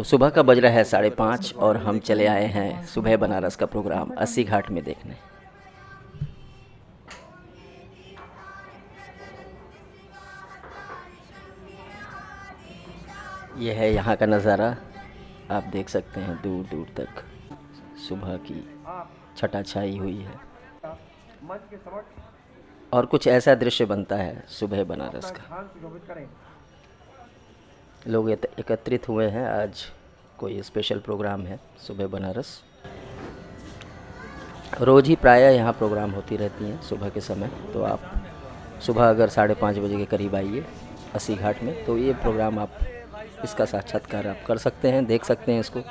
तो सुबह का बज रहा है 5:30 और हम चले आए हैं सुबह बनारस का प्रोग्राम 80 घाट में देखने। यह है यहाँ का नज़ारा। आप देख सकते हैं दूर दूर तक सुबह की छटा छाई हुई है और कुछ ऐसा दृश्य बनता है सुबह बनारस का। लोग एकत्रित हुए हैं, आज कोई स्पेशल प्रोग्राम है सुबह बनारस। रोज़ ही प्रायः यहाँ प्रोग्राम होती रहती हैं सुबह के समय, तो आप सुबह अगर 5:30 बजे के करीब आइए 80 घाट में, तो ये प्रोग्राम आप इसका साक्षात्कार आप कर सकते हैं, देख सकते हैं इसको।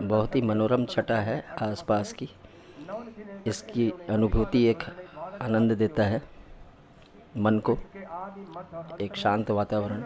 बहुत ही मनोरम छटा है आसपास की, इसकी अनुभूति एक आनंद देता है मन को, एक शांत वातावरण।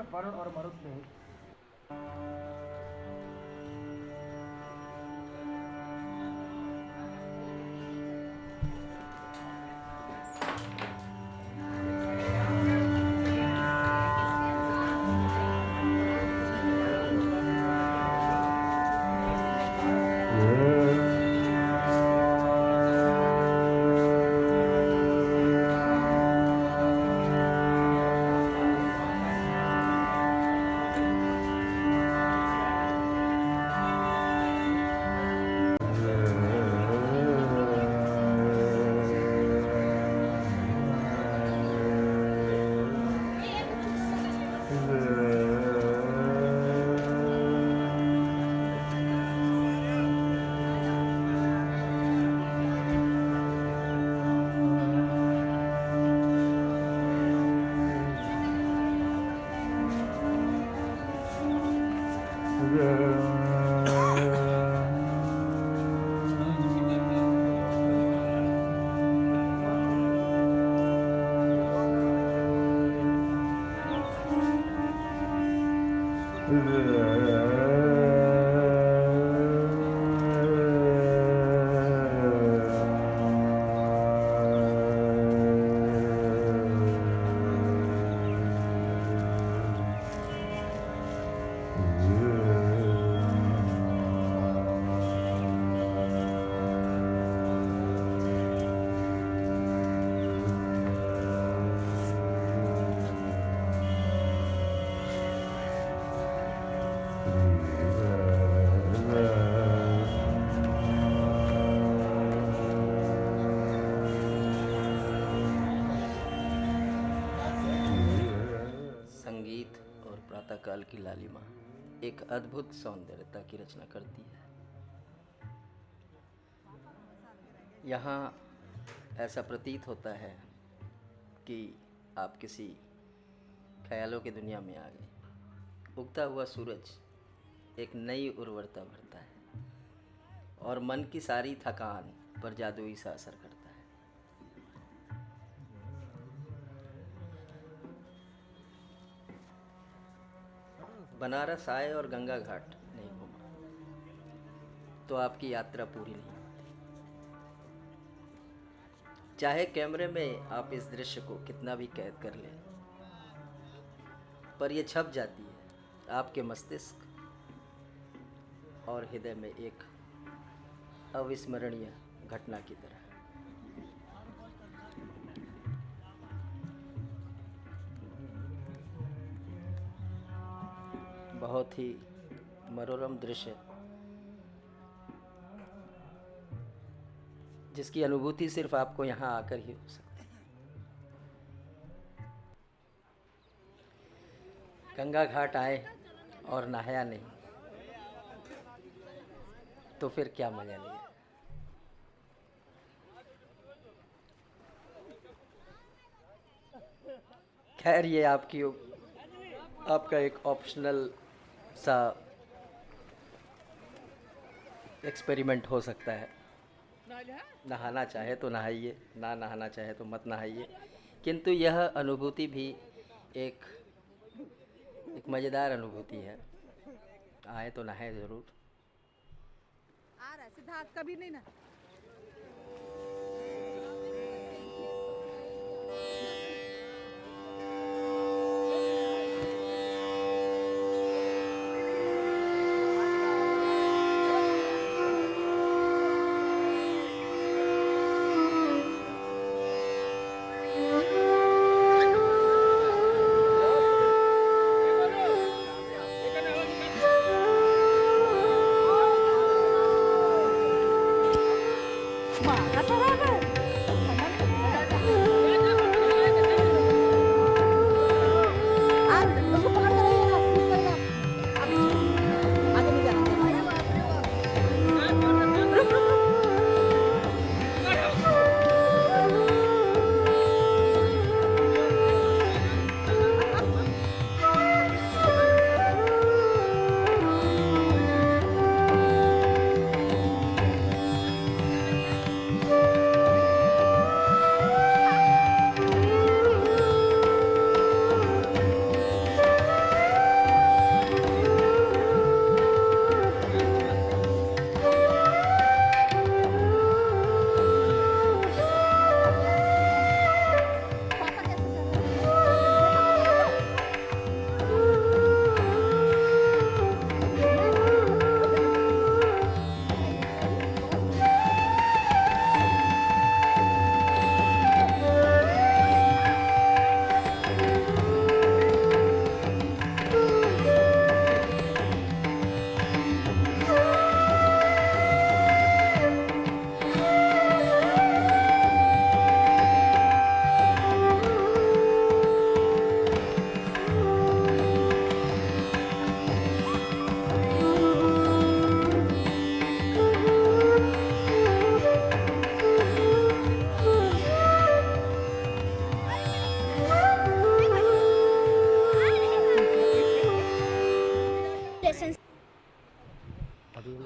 संगीत और प्रातःकाल की लालिमा एक अद्भुत सौंदर्यता की रचना करती है। यहाँ ऐसा प्रतीत होता है कि आप किसी ख्यालों की दुनिया में आ गए। उगता हुआ सूरज एक नई उर्वरता भरता है और मन की सारी थकान पर जादुई सा असर करता है। बनारस आए और गंगा घाट नहीं घूमा तो आपकी यात्रा पूरी नहीं होती। चाहे कैमरे में आप इस दृश्य को कितना भी कैद कर लें, पर यह छप जाती है आपके मस्तिष्क और हृदय में एक अविस्मरणीय घटना की तरह। बहुत ही मनोरम दृश्य, जिसकी अनुभूति सिर्फ आपको यहाँ आकर ही हो सकती है। गंगा घाट आए और नहाया नहीं तो फिर क्या मजा लिया। खैर, ये आपका एक ऑप्शनल सा एक्सपेरिमेंट हो सकता है। नहाना चाहे तो नहाइए, ना नहाना चाहे तो मत नहाइए, किंतु यह अनुभूति भी एक एक मज़ेदार अनुभूति है। आए तो नहाए ज़रूर। सिद्धार्थ कभी नहीं ना। उसको पकड़ कर रहिएगा, स्लिप करेगा। आगे नहीं जाना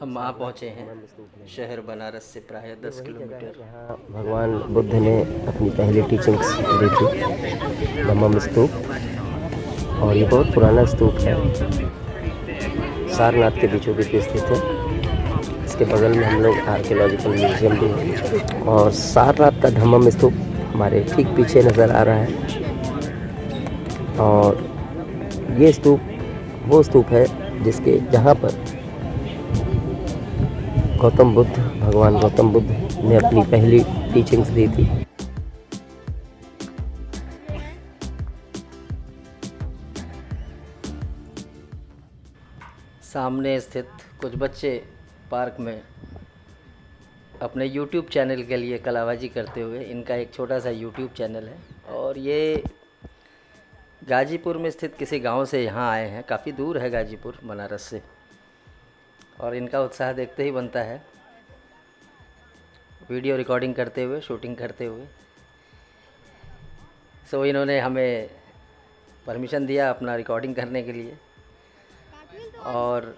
हम वहाँ पहुँचे हैं शहर बनारस से प्राय 10 किलोमीटर। यहाँ भगवान बुद्ध ने अपनी पहली टीचिंग्स दी थी, धम्मम स्तूप। और ये बहुत पुराना स्तूप है, सारनाथ के बीचों बीच स्थित है। इसके बगल में हम लोग आर्कियोलॉजिकल म्यूजियम भी है, और सारनाथ का धम्मम स्तूप हमारे ठीक पीछे नज़र आ रहा है। और ये स्तूप वो स्तूप है जिसके जहाँ पर भगवान गौतम बुद्ध ने अपनी पहली टीचिंग्स दी थी। सामने स्थित कुछ बच्चे पार्क में अपने YouTube चैनल के लिए कलाबाजी करते हुए, इनका एक छोटा सा YouTube चैनल है और ये गाजीपुर में स्थित किसी गांव से यहाँ आए हैं। काफ़ी दूर है गाजीपुर बनारस से, और इनका उत्साह देखते ही बनता है। वीडियो रिकॉर्डिंग करते हुए, शूटिंग करते हुए। सो इन्होंने हमें परमिशन दिया अपना रिकॉर्डिंग करने के लिए, और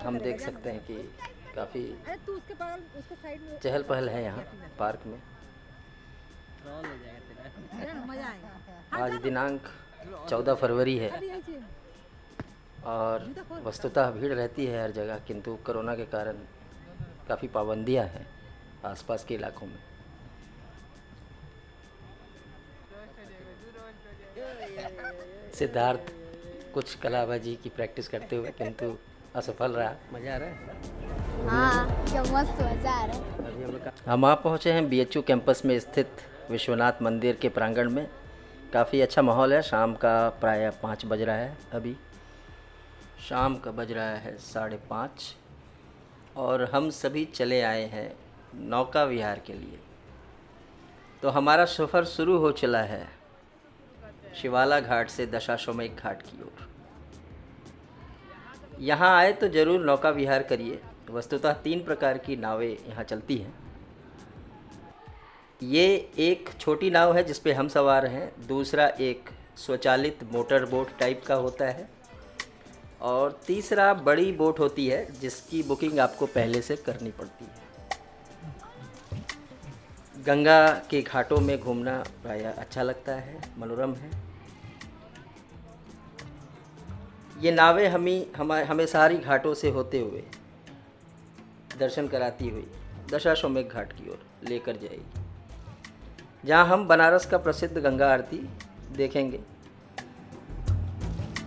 हम देख सकते हैं कि काफ़ी चहल पहल है यहाँ पार्क में। आज दिनांक 14 फरवरी है और वस्तुतः भीड़ रहती है हर जगह, किंतु कोरोना के कारण काफ़ी पाबंदियां हैं आसपास के इलाकों में। सिद्धार्थ कुछ कलाबाजी की प्रैक्टिस करते हुए किंतु असफल रहा। मज़ा आ रहा है? हाँ, क्या मस्त मज़ा आ रहा है। अभी हम आप पहुँचे हैं BHU कैंपस में स्थित विश्वनाथ मंदिर के प्रांगण में। काफ़ी अच्छा माहौल है। शाम का प्राय 5 बज रहा है। अभी शाम का बज रहा है 5:30 और हम सभी चले आए हैं नौका विहार के लिए। तो हमारा सफ़र शुरू हो चला है शिवाला घाट से दशाश्वमेध घाट की ओर। यहाँ आए तो ज़रूर नौका विहार करिए। वस्तुतः 3 प्रकार की नावें यहाँ चलती हैं। ये एक छोटी नाव है जिस पे हम सवार हैं, दूसरा एक स्वचालित मोटर बोट टाइप का होता है, और तीसरा बड़ी बोट होती है जिसकी बुकिंग आपको पहले से करनी पड़ती है। गंगा के घाटों में घूमना प्रायः अच्छा लगता है, मनोरम है। ये नावें हमें सारी घाटों से होते हुए दर्शन कराती हुई दशाश्वमेध घाट की ओर लेकर जाएगी, जहाँ हम बनारस का प्रसिद्ध गंगा आरती देखेंगे।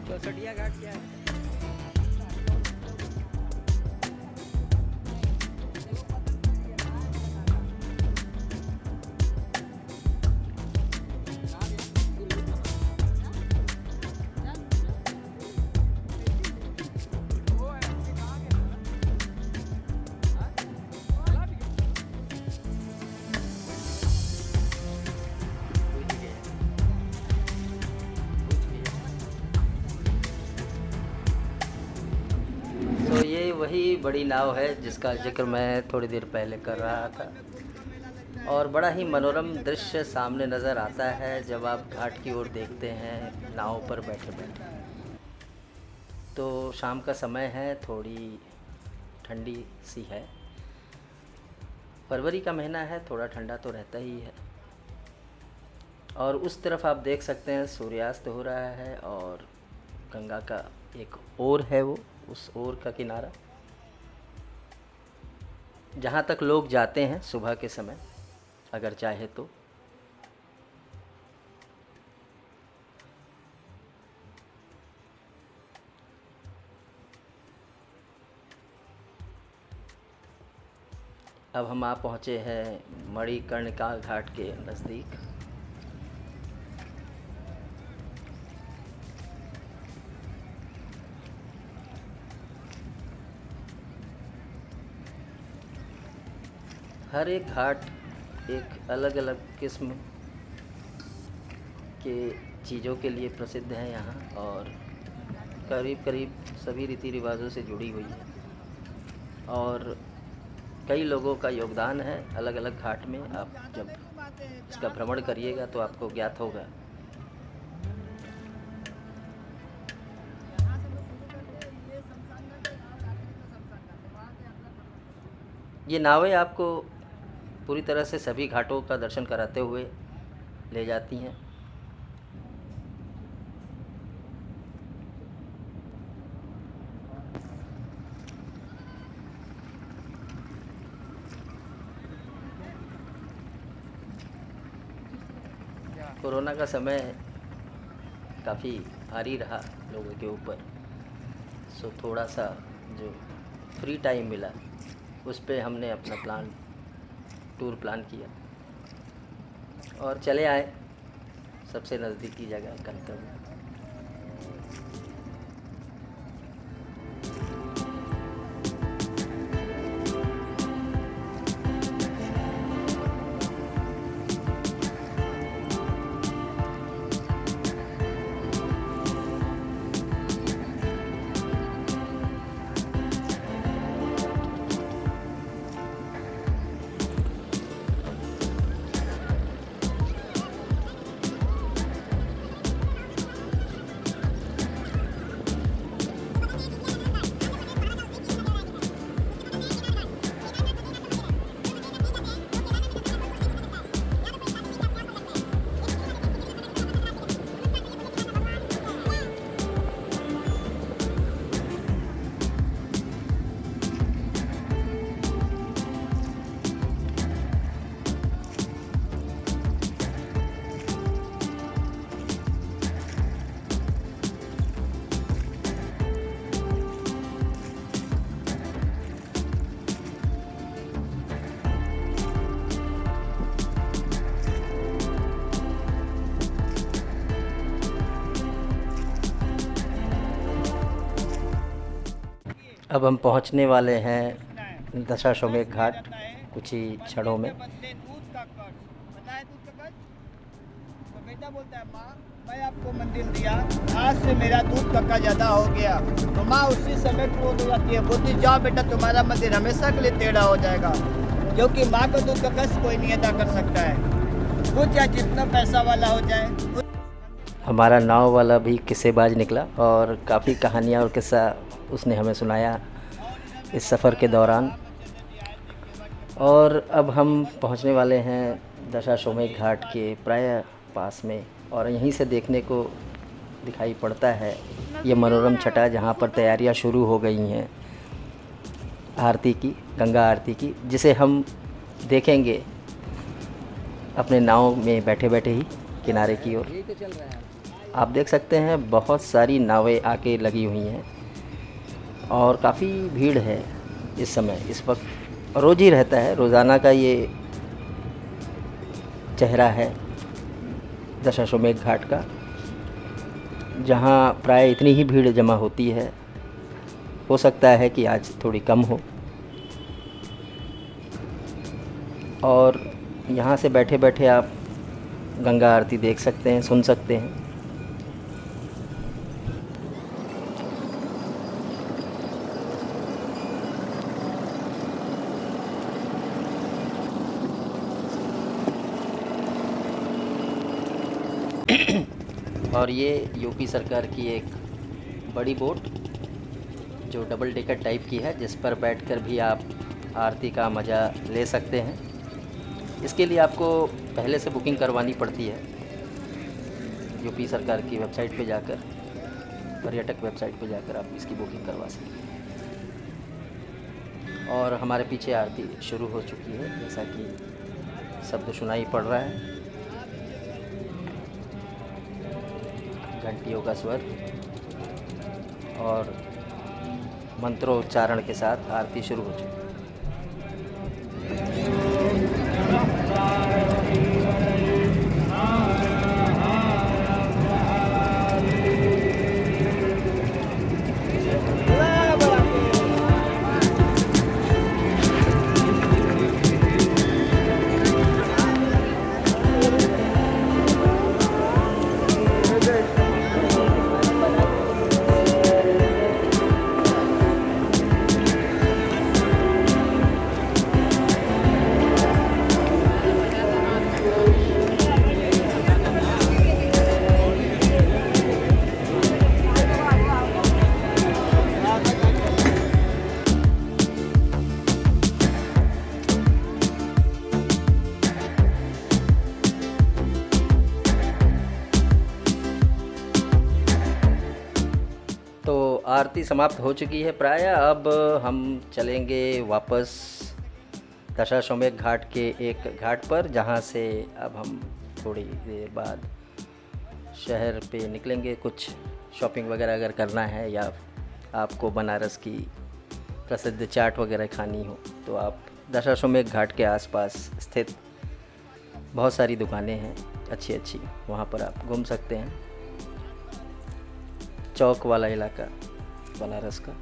चौसठिया घाट क्या है? तो ये वही बड़ी नाव है जिसका जिक्र मैं थोड़ी देर पहले कर रहा था, और बड़ा ही मनोरम दृश्य सामने नज़र आता है जब आप घाट की ओर देखते हैं नाव पर बैठे बैठे। तो शाम का समय है, थोड़ी ठंडी सी है, फरवरी का महीना है, थोड़ा ठंडा तो रहता ही है। और उस तरफ आप देख सकते हैं सूर्यास्त हो रहा है, और गंगा का एक ओर है वो, उस ओर का किनारा जहाँ तक लोग जाते हैं सुबह के समय अगर चाहे तो। अब हम आ पहुँचे हैं मणिकर्णिका घाट के नज़दीक। हर एक घाट एक अलग अलग किस्म के चीज़ों के लिए प्रसिद्ध है यहाँ, और करीब करीब सभी रीति रिवाजों से जुड़ी हुई है, और कई लोगों का योगदान है अलग अलग घाट में। आप जब इसका भ्रमण करिएगा तो आपको ज्ञात होगा। ये नावें आपको पूरी तरह से सभी घाटों का दर्शन कराते हुए ले जाती हैं। कोरोना का समय काफ़ी भारी रहा लोगों के ऊपर, सो थोड़ा सा जो फ्री टाइम मिला उस पे हमने अपना टूर प्लान किया और चले आए सबसे नज़दीकी जगह गंतव्य। अब हम पहुंचने वाले हैं दशाश्वमेध घाट कुछ ही क्षणों में। बोलता है माँ मैं आपको मंदिर दिया, आज से मेरा दूध कक्का ज़्यादा हो गया, तो माँ उसी समय क्रोध हो जाती है, बोलती जाओ बेटा तुम्हारा मंदिर हमेशा के लिए टेढ़ा हो जाएगा, क्योंकि माँ का दूध का कष्ट कोई नहीं अदा कर सकता है, वो चाहे जितना पैसा वाला हो जाए। हमारा नाव वाला भी किस्सेबाज निकला और काफ़ी कहानियाँ और किस्सा उसने हमें सुनाया इस सफ़र के दौरान। और अब हम पहुंचने वाले हैं दशाश्वमेध घाट के प्राय पास में, और यहीं से दिखाई पड़ता है ये मनोरम छटा, जहाँ पर तैयारियां शुरू हो गई हैं आरती की, गंगा आरती की, जिसे हम देखेंगे अपने नाव में बैठे बैठे ही किनारे की ओर। आप देख सकते हैं बहुत सारी नावें आके लगी हुई हैं और काफ़ी भीड़ है इस समय, इस वक्त रोज़ ही रहता है, रोज़ाना का ये चेहरा है दशाश्वमेध घाट का, जहाँ प्राय इतनी ही भीड़ जमा होती है। हो सकता है कि आज थोड़ी कम हो। और यहाँ से बैठे बैठे आप गंगा आरती देख सकते हैं, सुन सकते हैं। और ये यूपी सरकार की एक बड़ी बोट जो डबल डेकर टाइप की है, जिस पर बैठकर भी आप आरती का मज़ा ले सकते हैं। इसके लिए आपको पहले से बुकिंग करवानी पड़ती है यूपी सरकार की वेबसाइट पे जाकर, पर्यटक वेबसाइट पे जाकर आप इसकी बुकिंग करवा सकते हैं। और हमारे पीछे आरती शुरू हो चुकी है, जैसा कि शब्द सुनाई पड़ रहा है, घंटियों का स्वर और मंत्रोच्चारण के साथ आरती शुरू हो चुकी है। तो आरती समाप्त हो चुकी है प्राय। अब हम चलेंगे वापस दशाश्वमेध घाट के एक घाट पर, जहाँ से अब हम थोड़ी देर बाद शहर पे निकलेंगे। कुछ शॉपिंग वगैरह अगर करना है या आपको बनारस की प्रसिद्ध चाट वगैरह खानी हो तो आप दशाश्वमेध घाट के आसपास स्थित बहुत सारी दुकानें हैं अच्छी अच्छी, वहाँ पर आप घूम सकते हैं। चौक वाला इलाका बनारस का।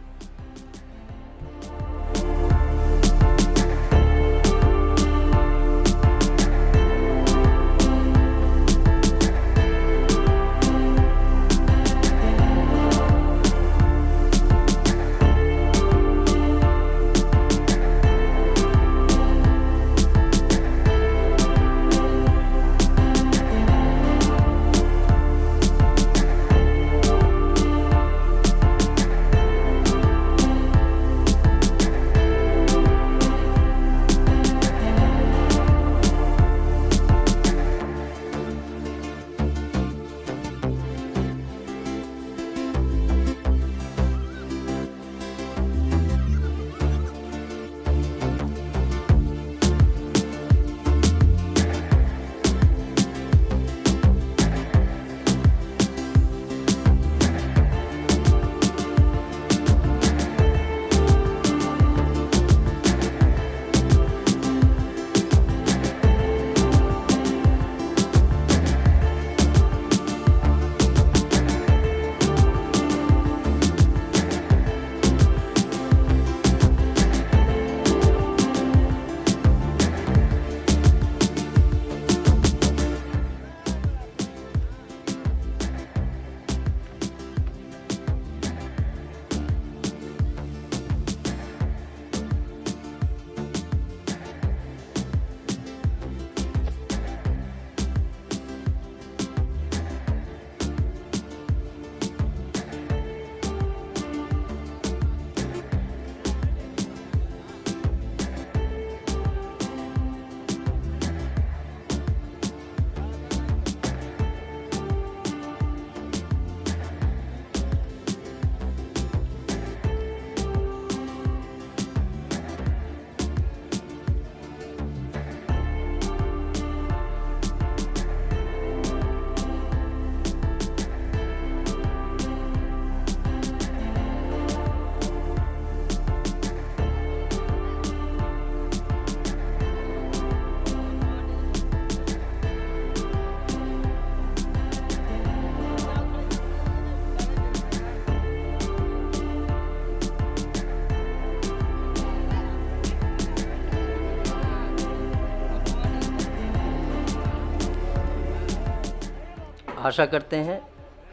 आशा करते हैं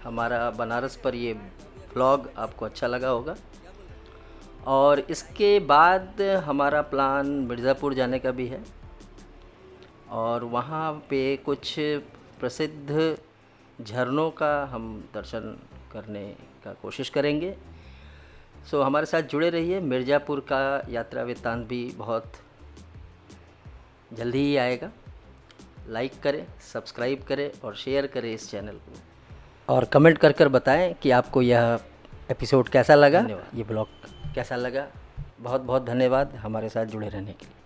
हमारा बनारस पर ये व्लॉग आपको अच्छा लगा होगा। और इसके बाद हमारा प्लान मिर्ज़ापुर जाने का भी है और वहाँ पे कुछ प्रसिद्ध झरनों का हम दर्शन करने का कोशिश करेंगे। सो हमारे साथ जुड़े रहिए। मिर्ज़ापुर का यात्रा वृत्तांत भी बहुत जल्दी ही आएगा। लाइक करें, सब्सक्राइब करें और शेयर करें इस चैनल को, और कमेंट कर बताएं कि आपको यह एपिसोड कैसा लगा, ये ब्लॉग कैसा लगा। बहुत बहुत धन्यवाद हमारे साथ जुड़े रहने के लिए।